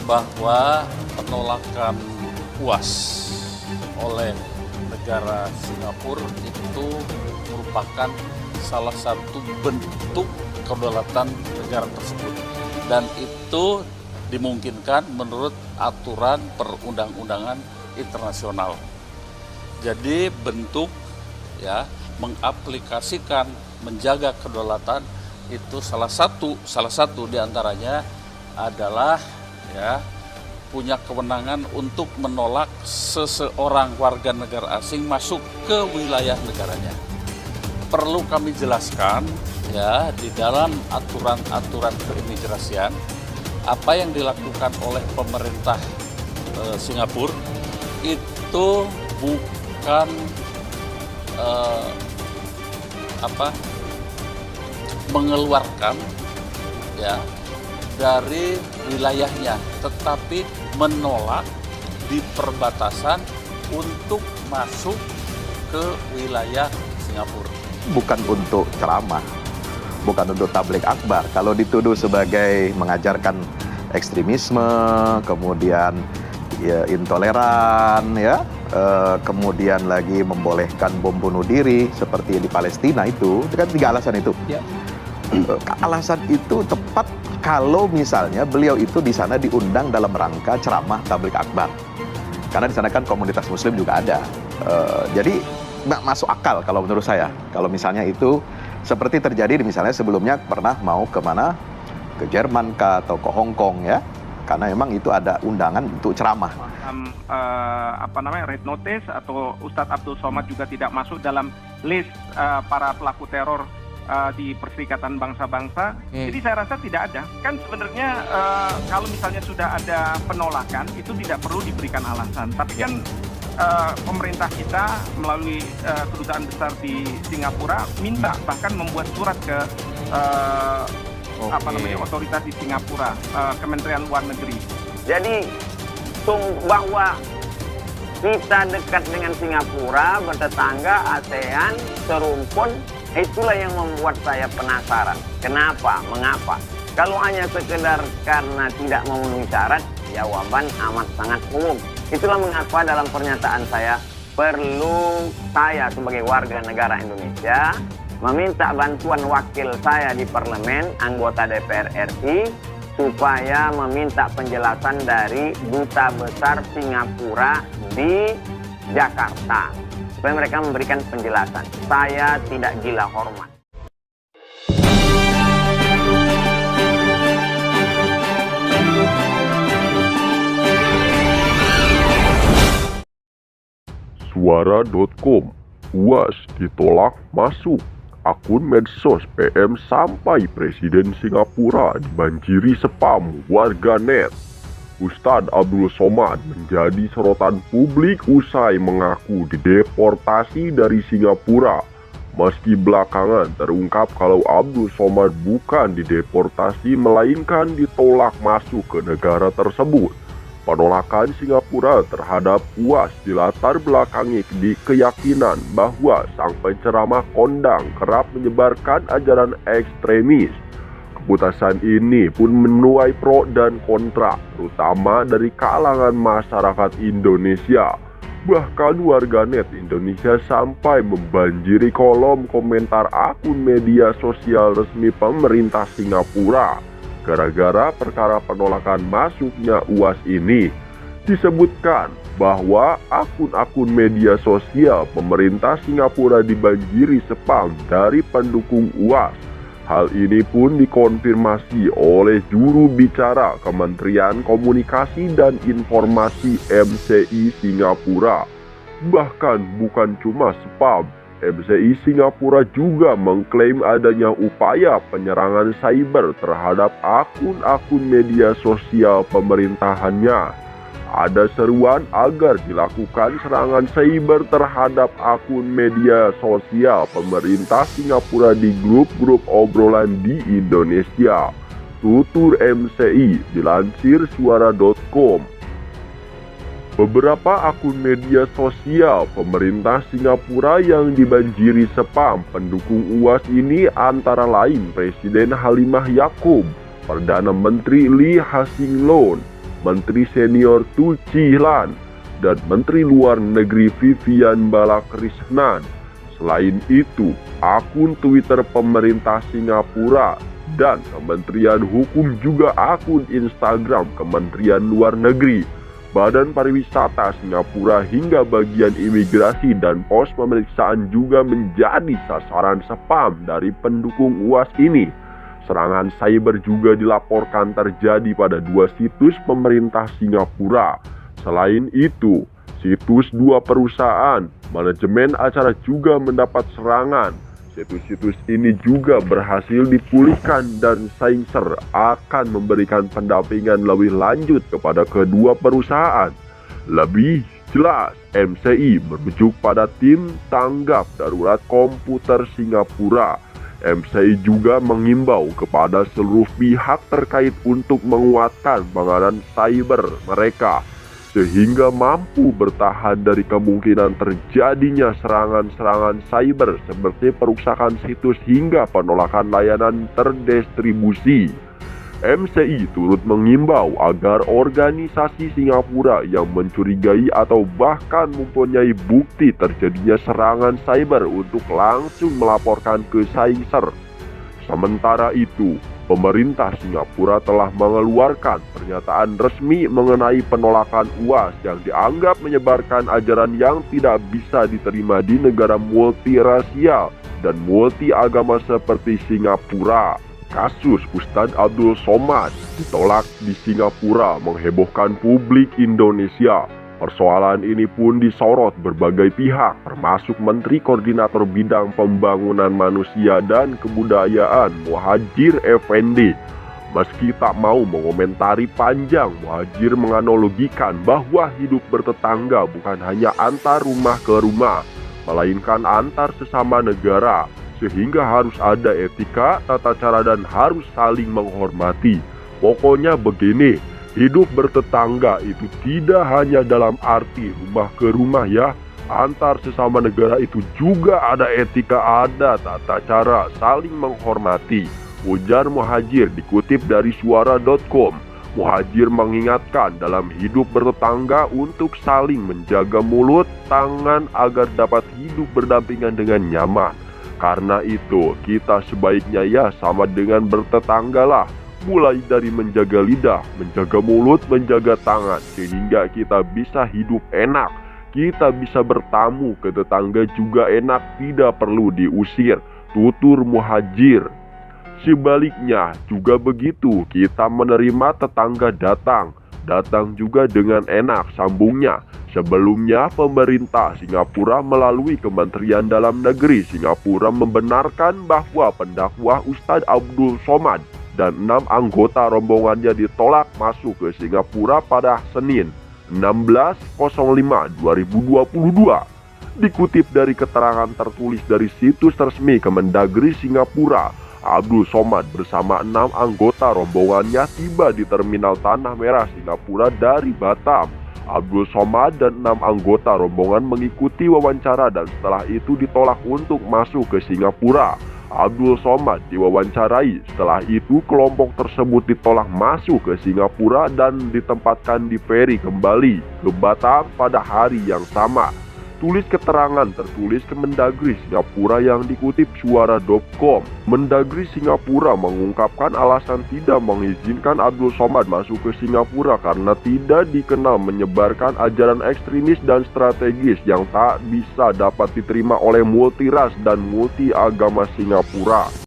bahwa penolakan UAS oleh negara Singapura itu merupakan salah satu bentuk kedaulatan negara tersebut, dan itu dimungkinkan menurut aturan perundang-undangan internasional. Jadi bentuk mengaplikasikan menjaga kedaulatan itu salah satu diantaranya adalah punya kewenangan untuk menolak seseorang warga negara asing masuk ke wilayah negaranya. Perlu kami jelaskan di dalam aturan-aturan keimigrasian apa yang dilakukan oleh pemerintah Singapura itu bukan mengeluarkan dari wilayahnya, tetapi menolak di perbatasan untuk masuk ke wilayah Singapura. Bukan untuk ceramah, bukan untuk tablik akbar. Kalau dituduh sebagai mengajarkan ekstremisme, kemudian intoleran, kemudian lagi membolehkan bom bunuh diri seperti di Palestina itu kan 3 alasan itu. Ya. Alasan itu tepat kalau misalnya beliau itu di sana diundang dalam rangka ceramah tablik akbar, karena di sana kan komunitas Muslim juga ada. Jadi nggak masuk akal kalau menurut saya. Kalau misalnya itu seperti terjadi misalnya sebelumnya pernah mau kemana, ke Jerman kah atau ke Hong Kong karena memang itu ada undangan untuk ceramah. Red notice atau Ustadz Abdul Somad juga tidak masuk dalam list para pelaku teror di Perserikatan Bangsa-Bangsa. Jadi saya rasa tidak ada. Kan sebenarnya kalau misalnya sudah ada penolakan itu tidak perlu diberikan alasan. Tapi kan pemerintah kita melalui kedutaan besar di Singapura minta bahkan membuat surat ke otoritas di Singapura, Kementerian Luar Negeri. Jadi bahwa kita dekat dengan Singapura, bertetangga, ASEAN, serumpun, itulah yang membuat saya penasaran. Kenapa? Mengapa? Kalau hanya sekedar karena tidak memenuhi syarat, jawaban amat sangat umum. Itulah mengapa dalam pernyataan saya, perlu saya sebagai warga negara Indonesia meminta bantuan wakil saya di parlemen, anggota DPR RI, supaya meminta penjelasan dari Duta Besar Singapura di Jakarta, supaya mereka memberikan penjelasan. Saya tidak gila hormat. Suara.com, UAS ditolak masuk. Akun medsos PM sampai Presiden Singapura dibanjiri spam warganet. Ustadz Abdul Somad menjadi sorotan publik usai mengaku dideportasi dari Singapura. Meski belakangan terungkap kalau Abdul Somad bukan dideportasi melainkan ditolak masuk ke negara tersebut. Penolakan Singapura terhadap UAS dilatar belakangi di keyakinan bahwa sang penceramah kondang kerap menyebarkan ajaran ekstremis. Keputusan ini pun menuai pro dan kontra, terutama dari kalangan masyarakat Indonesia. Bahkan warganet Indonesia sampai membanjiri kolom komentar akun media sosial resmi pemerintah Singapura. Gara-gara perkara penolakan masuknya UAS ini, disebutkan bahwa akun-akun media sosial pemerintah Singapura dibanjiri spam dari pendukung UAS. Hal ini pun dikonfirmasi oleh juru bicara Kementerian Komunikasi dan Informasi MCI Singapura. Bahkan bukan cuma spam, MCI Singapura juga mengklaim adanya upaya penyerangan cyber terhadap akun-akun media sosial pemerintahannya. Ada seruan agar dilakukan serangan cyber terhadap akun media sosial pemerintah Singapura di grup-grup obrolan di Indonesia. Tutur MCI dilansir suara.com. Beberapa akun media sosial pemerintah Singapura yang dibanjiri spam pendukung UAS ini antara lain Presiden Halimah Yacob, Perdana Menteri Lee Hsien Loong, Menteri Senior Tu Chihlan, dan Menteri Luar Negeri Vivian Balakrishnan. Selain itu, akun Twitter pemerintah Singapura dan Kementerian Hukum juga akun Instagram Kementerian Luar Negeri, Badan Pariwisata Singapura hingga bagian imigrasi dan pos pemeriksaan juga menjadi sasaran spam dari pendukung UAS ini. Serangan cyber juga dilaporkan terjadi pada 2 situs pemerintah Singapura. Selain itu, situs 2 perusahaan manajemen acara juga mendapat serangan. Situs-situs ini juga berhasil dipulihkan dan Singser akan memberikan pendampingan lebih lanjut kepada kedua perusahaan. Lebih jelas, MCI merujuk pada tim tanggap darurat komputer Singapura. MCI juga mengimbau kepada seluruh pihak terkait untuk menguatkan penanganan cyber mereka, sehingga mampu bertahan dari kemungkinan terjadinya serangan-serangan cyber seperti perusakan situs hingga penolakan layanan terdistribusi. MCI turut mengimbau agar organisasi Singapura yang mencurigai atau bahkan mempunyai bukti terjadinya serangan cyber untuk langsung melaporkan ke Singser. Sementara itu, pemerintah Singapura telah mengeluarkan pernyataan resmi mengenai penolakan UAS yang dianggap menyebarkan ajaran yang tidak bisa diterima di negara multirasial dan multi agama seperti Singapura. Kasus Ustadz Abdul Somad ditolak di Singapura menghebohkan publik Indonesia. Persoalan ini pun disorot berbagai pihak, termasuk Menteri Koordinator Bidang Pembangunan Manusia dan Kebudayaan Muhadjir Effendi. Meski tak mau mengomentari panjang, Muhadjir menganalogikan bahwa hidup bertetangga bukan hanya antar rumah ke rumah, melainkan antar sesama negara, sehingga harus ada etika, tata cara, dan harus saling menghormati. Pokoknya begini, hidup bertetangga itu tidak hanya dalam arti rumah ke rumah ya. Antar sesama negara itu juga ada etika, ada tata cara, saling menghormati, ujar Muhadjir dikutip dari suara.com. Muhadjir mengingatkan dalam hidup bertetangga untuk saling menjaga mulut, tangan agar dapat hidup berdampingan dengan nyaman. Karena itu, kita sebaiknya ya sama dengan bertetanggalah. Mulai dari menjaga lidah, menjaga mulut, menjaga tangan, sehingga kita bisa hidup enak. Kita bisa bertamu ke tetangga juga enak, tidak perlu diusir, tutur Muhadjir. Sebaliknya juga begitu, kita menerima tetangga datang juga dengan enak, sambungnya. Sebelumnya, pemerintah Singapura melalui Kementerian Dalam Negeri Singapura membenarkan bahwa pendakwah Ustadz Abdul Somad dan 6 anggota rombongannya ditolak masuk ke Singapura pada Senin 16/05/2022. Dikutip dari keterangan tertulis dari situs resmi Kemendagri Singapura, Abdul Somad bersama 6 anggota rombongannya tiba di Terminal Tanah Merah Singapura dari Batam. Abdul Somad dan 6 anggota rombongan mengikuti wawancara dan setelah itu ditolak untuk masuk ke Singapura. Abdul Somad diwawancarai, setelah itu kelompok tersebut ditolak masuk ke Singapura dan ditempatkan di feri kembali ke Batam pada hari yang sama. Tulis keterangan tertulis Kemendagri Singapura yang dikutip suara.com. Mendagri Singapura mengungkapkan alasan tidak mengizinkan Abdul Somad masuk ke Singapura karena tidak dikenal menyebarkan ajaran ekstremis dan strategis yang tak bisa dapat diterima oleh multiras dan multi agama Singapura.